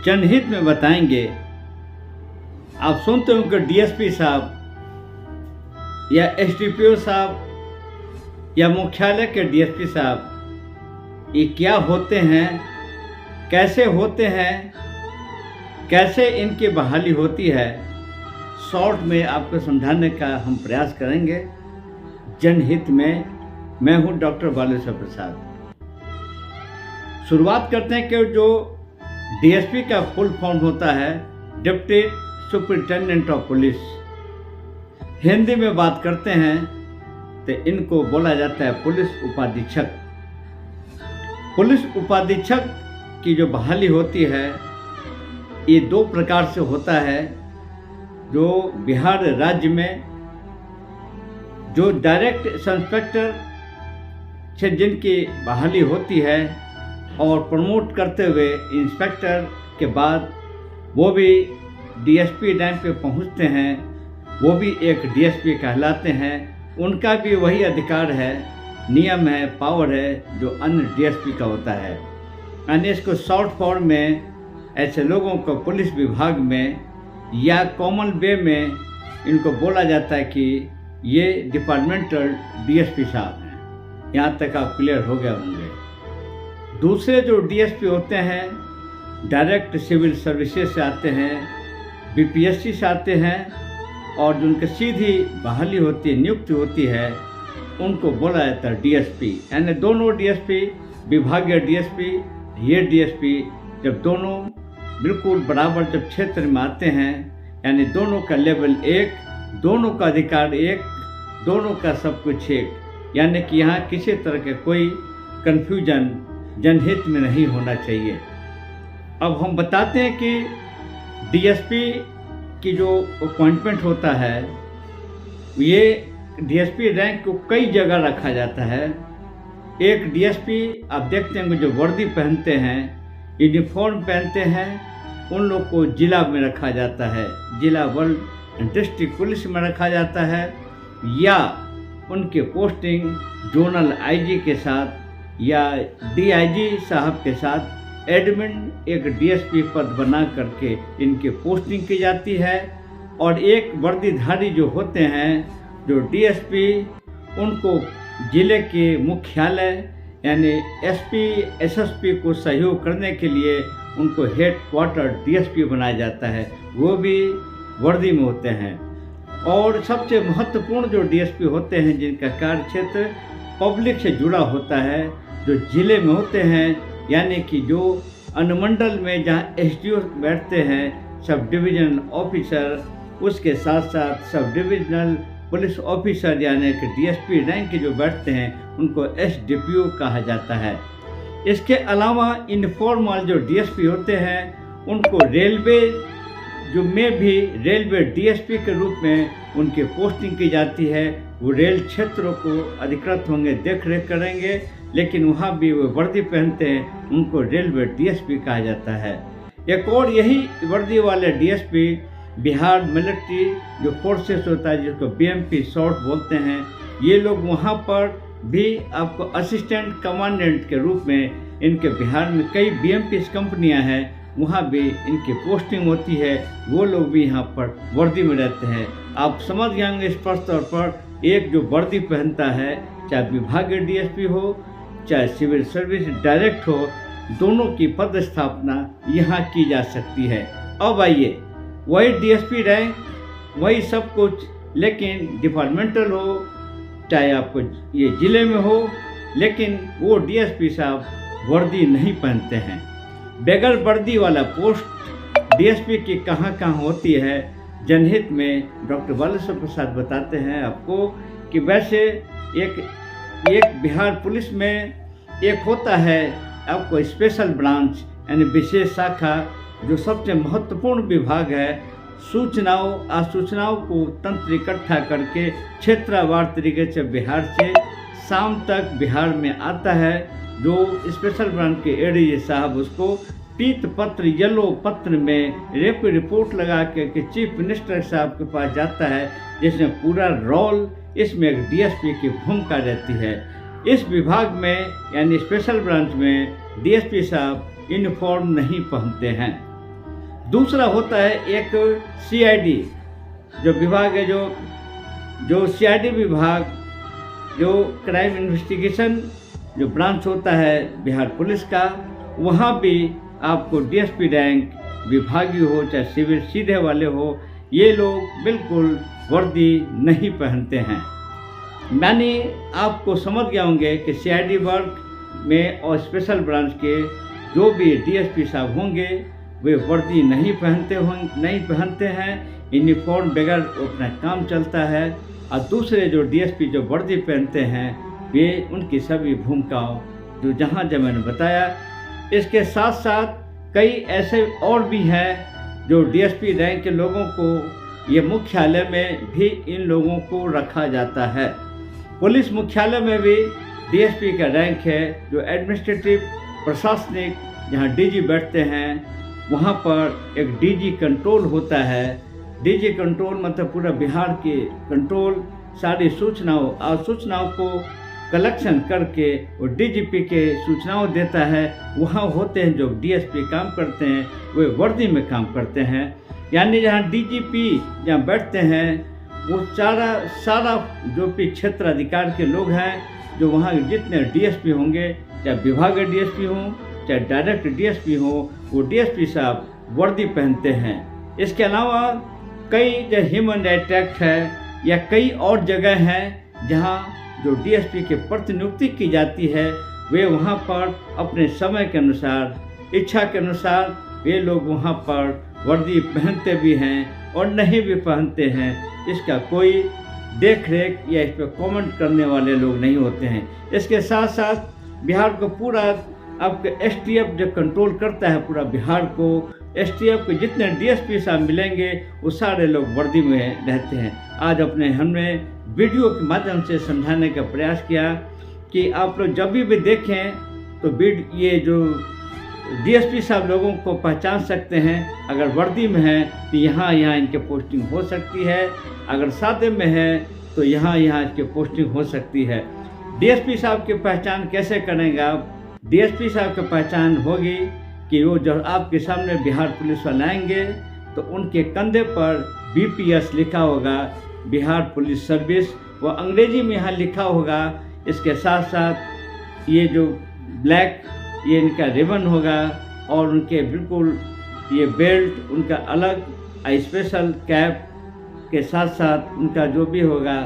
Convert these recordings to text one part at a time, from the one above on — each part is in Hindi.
जनहित में बताएंगे। आप सुनते हो कि डीएसपी साहब या एसडीपीओ साहब या मुख्यालय के डीएसपी साहब ये क्या होते हैं, कैसे होते हैं, कैसे इनकी बहाली होती है, शॉर्ट में आपको समझाने का हम प्रयास करेंगे। जनहित में मैं हूं डॉक्टर बालेश्वर प्रसाद। शुरुआत करते हैं कि जो डीएसपी का फुल फॉर्म होता है deputy superintendent of police. Hindi में बात करते हैं तो इनको बोला जाता है पुलिस उपाधीक्षक। पुलिस उपाधीक्षक की जो बहाली होती है ये दो प्रकार से होता है। जो बिहार राज्य में जो डायरेक्ट सब इंस्पेक्टर से जिनकी बहाली होती है और प्रमोट करते हुए इंस्पेक्टर के बाद वो भी डीएसपी रैंक पे पहुंचते हैं, वो भी एक डीएसपी कहलाते हैं। उनका भी वही अधिकार है, नियम है, पावर है जो अन्य डीएसपी का होता है। यानी इसको शॉर्ट फॉर्म में ऐसे लोगों को पुलिस विभाग में या कॉमन वे में इनको बोला जाता है कि ये डिपार्टमेंटल डीएसपी साहब हैं। यहाँ तक आप क्लियर हो गए होंगे। दूसरे जो डीएसपी होते हैं डायरेक्ट सिविल सर्विसेज से आते हैं, बीपीएससी से आते हैं और जिनकी सीधी बहाली होती है, नियुक्ति होती है, उनको बोला जाता है डीएसपी। यानी दोनों डीएसपी, विभागीय डीएसपी, ये डीएसपी जब दोनों बिल्कुल बराबर जब क्षेत्र में आते हैं, यानी दोनों का लेवल एक, दोनों का अधिकार एक, दोनों का सब कुछ एक, यानी कि यहाँ किसी तरह के कोई कन्फ्यूजन जनहित में नहीं होना चाहिए। अब हम बताते हैं कि डीएसपी की जो अपॉइंटमेंट होता है ये डीएसपी रैंक को कई जगह रखा जाता है। एक डीएसपी आप देखते हैं जो वर्दी पहनते हैं, यूनिफॉर्म पहनते हैं, उन लोग को जिला में रखा जाता है, जिला वर्ल्ड डिस्ट्रिक्ट पुलिस में रखा जाता है, या उनके पोस्टिंग जोनल आईजी के साथ या डीआईजी साहब के साथ एडमिन एक डीएसपी पद बना करके इनकी पोस्टिंग की जाती है। और एक वर्दीधारी जो होते हैं जो डीएसपी, उनको जिले के मुख्यालय यानी एसपी एसएसपी को सहयोग करने के लिए उनको हेड क्वार्टर डीएसपी बनाया जाता है, वो भी वर्दी में होते हैं। और सबसे महत्वपूर्ण जो डीएसपी होते हैं जिनका कार्य क्षेत्र पब्लिक से जुड़ा होता है, जो जिले में होते हैं, यानी कि जो अनुमंडल में जहाँ एसडीओ बैठते हैं, सब डिविजनल ऑफिसर, उसके साथ साथ सब डिविजनल पुलिस ऑफिसर यानी कि डीएसपी रैंक के जो बैठते हैं उनको एसडीपीओ कहा जाता है। इसके अलावा इनफॉर्मल जो डीएसपी होते हैं उनको रेलवे जो में भी रेलवे डीएसपी के रूप में उनकी पोस्टिंग की जाती है। वो रेल क्षेत्रों को अधिकृत होंगे, देख रेख करेंगे, लेकिन वहाँ भी वो वर्दी पहनते हैं, उनको रेलवे डीएसपी कहा जाता है। एक और यही वर्दी वाले डीएसपी बिहार मिलिट्री जो फोर्सेस होता है जिसको बीएमपी शॉर्ट बोलते हैं, ये लोग वहाँ पर भी आपको असिस्टेंट कमांडेंट के रूप में, इनके बिहार में कई बीएमपी कंपनियाँ हैं, वहाँ भी इनकी पोस्टिंग होती है, वो लोग भी यहाँ पर वर्दी में रहते हैं। आप समझ जाएंगे स्पष्ट तौर पर, एक जो वर्दी पहनता है, चाहे विभागीय डीएसपी हो चाहे सिविल सर्विस डायरेक्ट हो, दोनों की पद स्थापना यहाँ की जा सकती है। अब आइए, वही डीएसपी रैंक, वही सब कुछ, लेकिन डिपार्टमेंटल हो चाहे आपको ये जिले में हो, लेकिन वो डीएसपी साहब वर्दी नहीं पहनते हैं। बगैर वर्दी वाला पोस्ट डीएसपी की कहाँ कहाँ होती है, जनहित में डॉक्टर बालेश्वर प्रसाद बताते हैं आपको कि वैसे एक बिहार पुलिस में एक होता है आपको स्पेशल ब्रांच यानी विशेष शाखा, जो सबसे महत्वपूर्ण विभाग है। सूचनाओं को तंत्र इकट्ठा करके क्षेत्रवार तरीके से बिहार से शाम तक बिहार में आता है। जो स्पेशल ब्रांच के एडीजी साहब उसको पीत पत्र, येलो पत्र में रिपोर्ट लगा के चीफ मिनिस्टर साहब के पास जाता है, जिसमें पूरा रोल इसमें एक डीएसपी की भूमिका रहती है। इस विभाग में यानी स्पेशल ब्रांच में डीएसपी साहब यूनिफॉर्म नहीं पहनते हैं। दूसरा होता है एक CID जो विभाग है, जो CID विभाग, जो क्राइम इन्वेस्टिगेशन जो ब्रांच होता है बिहार पुलिस का, वहाँ भी आपको DSP रैंक विभागीय हो चाहे सिविल सीधे वाले हो, ये लोग बिल्कुल वर्दी नहीं पहनते हैं। यानी आपको समझ गए होंगे कि CID वर्क में और स्पेशल ब्रांच के जो भी DSP साहब होंगे वे वर्दी नहीं पहनते हैं, यूनिफॉर्म बगैर अपना काम चलता है। और दूसरे जो DSP जो वर्दी पहनते हैं वे उनकी सभी भूमिकाओं जो जहाँ मैंने बताया। इसके साथ साथ कई ऐसे और भी हैं जो DSP रैंक के लोगों को ये मुख्यालय में भी इन लोगों को रखा जाता है। पुलिस मुख्यालय में भी DSP का रैंक है, जो एडमिनिस्ट्रेटिव प्रशासनिक जहाँ DG बैठते हैं वहाँ पर एक DG कंट्रोल होता है। DG कंट्रोल मतलब पूरा बिहार के कंट्रोल, सारी सूचनाओं को कलेक्शन करके वो DGP के सूचनाओं देता है। वहाँ होते हैं जो DSP काम करते हैं वे वर्दी में काम करते हैं। यानी जहाँ DGP जहाँ बैठते हैं वो सारा जो भी क्षेत्र अधिकार के लोग हैं, जो वहाँ जितने DSP होंगे, चाहे विभागीय DSP हों चाहे डायरेक्ट DSP हो, वो DSP साहब वर्दी पहनते हैं। इसके अलावा कई जो ह्यूमन राइट एक्ट है या कई और जगह हैं जहाँ जो DSP के प्रतिनियुक्ति की जाती है, वे वहाँ पर अपने समय के अनुसार, इच्छा के अनुसार वे लोग वहाँ पर वर्दी पहनते भी हैं और नहीं भी पहनते हैं। इसका कोई देख रेख या इस पर कमेंट करने वाले लोग नहीं होते हैं। इसके साथ साथ बिहार को पूरा आपके STF जो कंट्रोल करता है पूरा बिहार को, STF के जितने DSP साहब मिलेंगे वो सारे लोग वर्दी में रहते हैं। आज हमने वीडियो के माध्यम से समझाने का प्रयास किया कि आप लोग जब भी देखें तो ये जो DSP साहब लोगों को पहचान सकते हैं। अगर वर्दी में है तो यहाँ इनके पोस्टिंग हो सकती है, अगर सादे में है तो यहाँ इसके पोस्टिंग हो सकती है। DSP साहब की पहचान कैसे करेंगे आप? DSP साहब की पहचान होगी कि वो जब आपके सामने बिहार पुलिस वाले आएंगे तो उनके कंधे पर BPS लिखा होगा, बिहार पुलिस सर्विस, वो अंग्रेजी में यहाँ लिखा होगा। इसके साथ साथ ये जो ब्लैक ये इनका रिबन होगा और उनके बिल्कुल ये बेल्ट उनका अलग, स्पेशल कैप के साथ साथ उनका जो भी होगा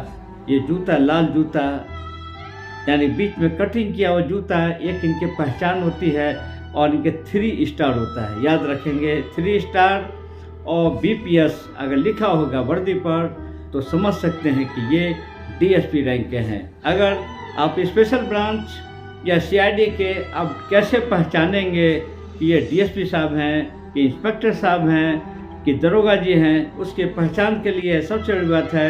ये जूता, लाल जूता यानी बीच में कटिंग किया हुआ जूता एक इनके पहचान होती है। और इनके 3 स्टार होता है, याद रखेंगे 3 स्टार और BPS अगर लिखा होगा वर्दी पर तो समझ सकते हैं कि ये DSP रैंक के हैं। अगर आप स्पेशल ब्रांच या CID के आप कैसे पहचानेंगे कि ये DSP साहब हैं, कि इंस्पेक्टर साहब हैं, कि दरोगा जी हैं, उसके पहचान के लिए सबसे बड़ी बात है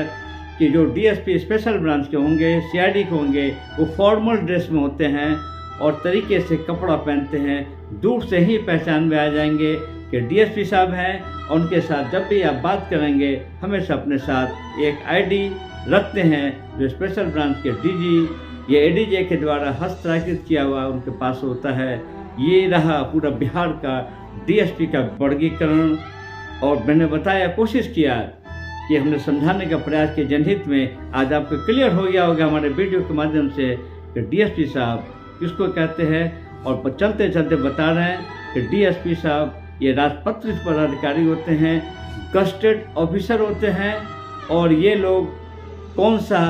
कि जो DSP स्पेशल ब्रांच के होंगे, CID के होंगे, वो फॉर्मल ड्रेस में होते हैं और तरीके से कपड़ा पहनते हैं। दूर से ही पहचान में आ जाएंगे कि DSP साहब हैं। और उनके साथ जब भी आप बात करेंगे हमेशा अपने साथ एक ID रखते हैं जो स्पेशल ब्रांच के DG या ADJ के द्वारा हस्ताक्षरित किया हुआ उनके पास होता है। ये रहा पूरा बिहार का DSP का वर्गीकरण। और मैंने बताया, कोशिश किया कि हमने समझाने का प्रयास किया जनहित में। आज आपको क्लियर हो गया होगा हमारे वीडियो के माध्यम से कि DSP साहब किसको कहते हैं। और चलते चलते बता रहे हैं कि DSP साहब ये राजपत्रित पदाधिकारी होते हैं, गस्टेड ऑफिसर होते हैं। और ये लोग कौन सा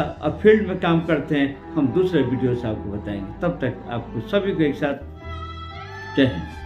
फील्ड में काम करते हैं हम दूसरे वीडियो से आपको बताएंगे। तब तक आपको सभी को एक साथ जय हिंद।